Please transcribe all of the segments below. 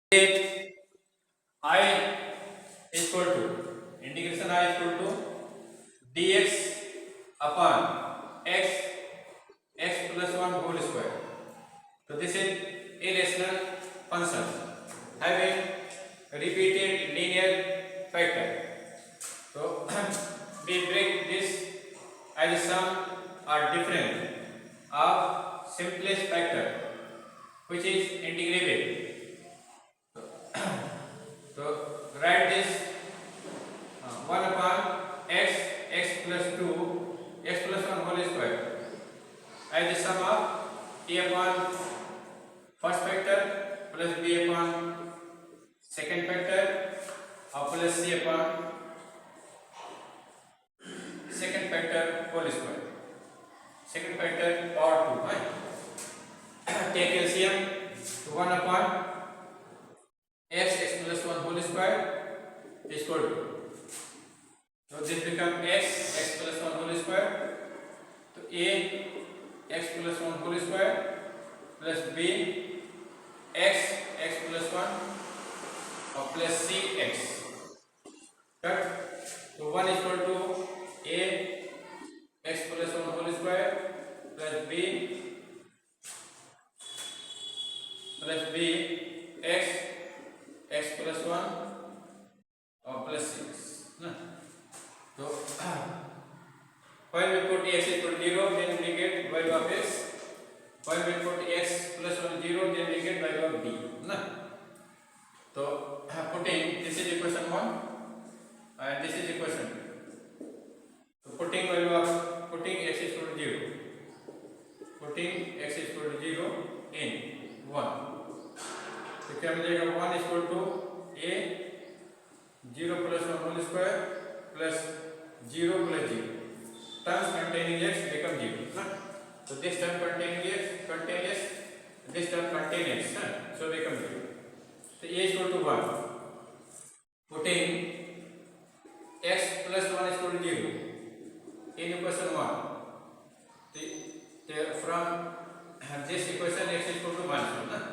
Integrate I is equal to integration I is equal to dx upon x plus 1 whole square. So this is irrational function having repeated linear factor. So we break this as a sum or difference of simplest factor which is integrated. So write this 1 upon x plus 2 x plus 1 whole square as the sum of a upon first factor plus b upon second factor or plus c upon second factor whole square. Second factor power 2, right? Take LCM to 1 upon x plus 1 whole square is equal to, so this becomes x plus 1 whole square, so a x plus 1 whole square plus b x plus 1 or plus c x. Cut. So 1 is equal to a x plus 1 whole square plus b x plus 1 or plus 6. So when we put x is equal to 0, then we get value of x. When we put x plus 1 0, then we get value of b. So putting this is equation 1 and this is equation 2. So putting value of putting x is equal to 0. Putting x is equal to 0 in 1. तो क्या मिलेगा 1 is equal to a 0 plus 1 whole square plus 0 plus 0. Terms containing x become 0. So this term containing x contains this term contains x. So become 0. So a is equal to 1. Putting x plus 1 is equal to 0 in equation 1. From this equation x is equal to minus 1.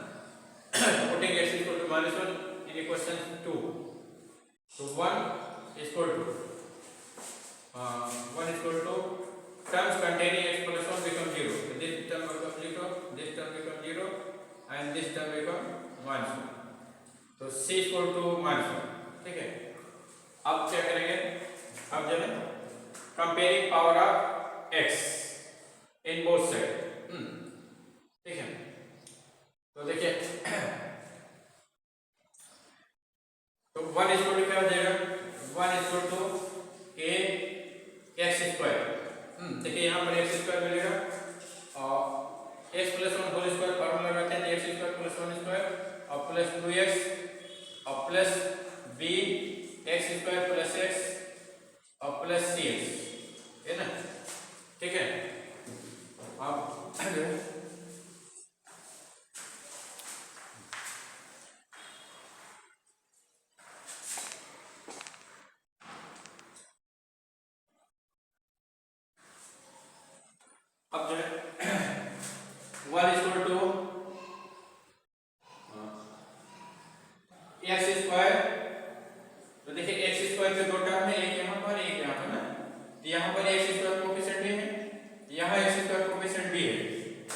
Putting x is equal to minus 1 in equation 2. So 1 is equal to 1 is equal to terms containing x plus 1 become 0. So this term becomes 0, this term becomes 0 and this term becomes minus 1. So c is equal to minus 1. ठीक है. अब क्या करेंगे? अब जो है comparing power of x in both sides. ठीक है. तो देखिए तो 1 is equal to क्या हो जाएगा? 1 is equal to a x square. देखिए यहाँ पर x square मिलेगा और x plus 1 whole square formula लगाते हैं x square plus 1 square और plus 2x और plus b x square plus x और plus cx है ना. ठीक है. अब अब जो है 1 is equal to x square. तो देखिए x square के दो टर्म है, एक यहाँ पर एक यहाँ पर ना. तो यहाँ पर x square कोएफिशिएंट भी है, यहाँ x square कोएफिशिएंट भी है.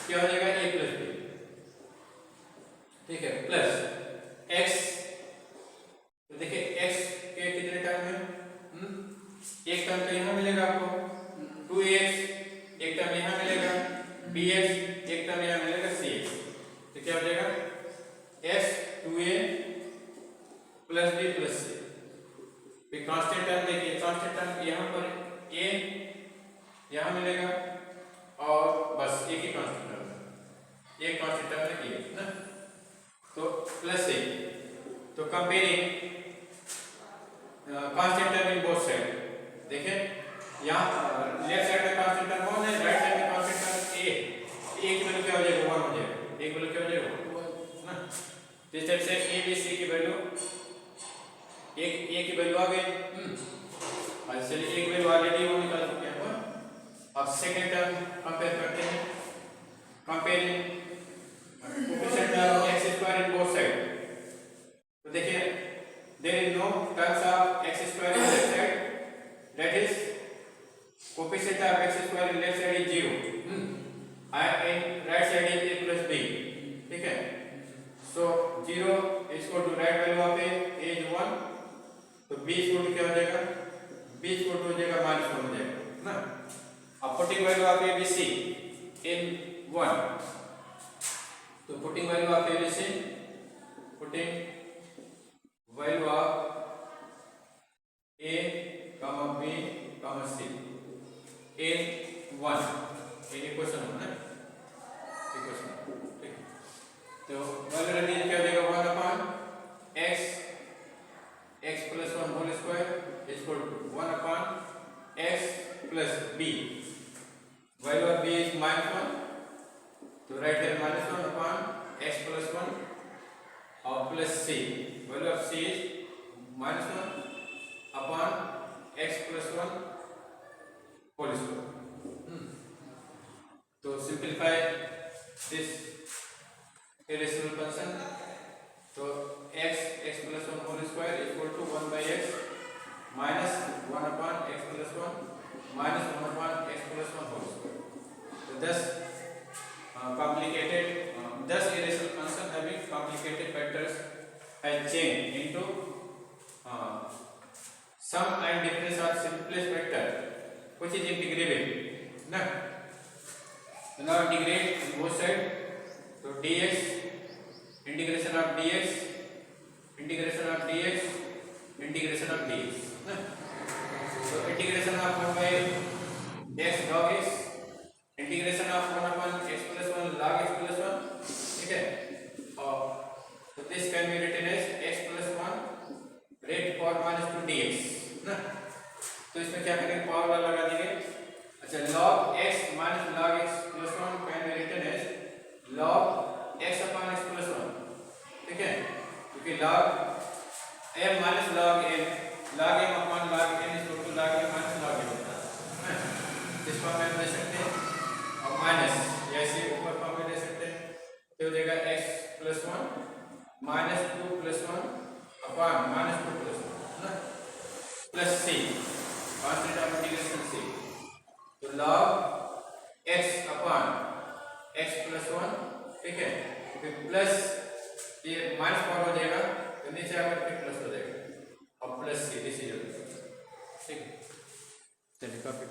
क्या हो जाएगा? a plus b. ठीक है. Plus x. तो देखिए x के कितने टर्म है? एक टर्म तो यहाँ मिलेगा आपको 2x, एक टर्म यहाँ मिलेगा bx, एक टर्म यहाँ मिलेगा cx. तो क्या हो जाएगा? x 2a plus b plus c. फिर कांस्टेंट टर्म देखिए, कांस्टेंट टर्म यहाँ पर a यहाँ मिलेगा और बस एक ही कांस्टेंट टर्म, एक कांस्टेंट टर्म है ना. तो प्लस a. तो comparing constant term in both side. देखिए यहाँ लेफ्ट साइड में कांस्टेंट टर्म 1 है, राइट साइड में कांस्टेंट टर्म a. एक वैल्यू क्या हो जाएगा? 1 हो जाएगा. एक वैल्यू क्या हो जाएगा? 1 ना. इस टाइप से a b c की वैल्यू एक a की वैल्यू आ गई. और चलिए एक वैल्यू ऑलरेडी वो निकाल चुके हैं. अब सेकंड टर्म कंपेयर करते हैं. Comparing coefficient of x square in both side. 0 is equal to right value of a is 1, तो b इज इक्वल टू क्या हो जाएगा, b इज इक्वल टू हो जाएगा -1 हो जाएगा ना। अब putting value of a b c in 1, तो putting value of a b c, putting value of a comma b comma c in 1 in equation 1 ना, इक्वेशन ठीक। तो वैल्यू रखनी है क्या हो जाएगा 1 upon x x plus 1 whole square is equal to 1 upon x plus b, value of b is -1, तो right hand -1 upon x plus 1 और plus c, value of c is -1 upon x plus 1 whole square. तो simplify this irrational function, तो x plus 1 whole square is equal to 1 by x minus 1 upon x plus 1 minus 1 upon x plus 1 whole square. So thus thus irrational function having complicated factors has changed into sum and difference of simplest vector which is integrable ना। तो now integrate both side, तो dx integration of dx integration of dx integration of dx ना। तो integration of 1 by x log x integration of 1 upon x plus 1 log x plus 1, ठीक है। और तो this can be written as x plus 1 raised to power minus 2 dx ना। तो इसमें क्या करेंगे, पावर लगा देंगे। अच्छा, log x minus log x plus 1 can be written as log x upon x plus 1, ठीक है, क्योंकि log m minus log n log m upon log n is equal to log m minus log m होता है। इस form में दे सकते हैं और माइनस ऐसे ऊपर फॉर्म में दे सकते हैं, तो हो जाएगा x plus 1 minus 2 plus 1 upon minus 2 plus 1 ना, plus c constant of integration c, तो log x upon x plus 1, ठीक है, फिर प्लस ये माइनस पावर हो जाएगा तो नीचे आकर फिर प्लस हो जाएगा और प्लस c, ठीक है। चलिए कॉपी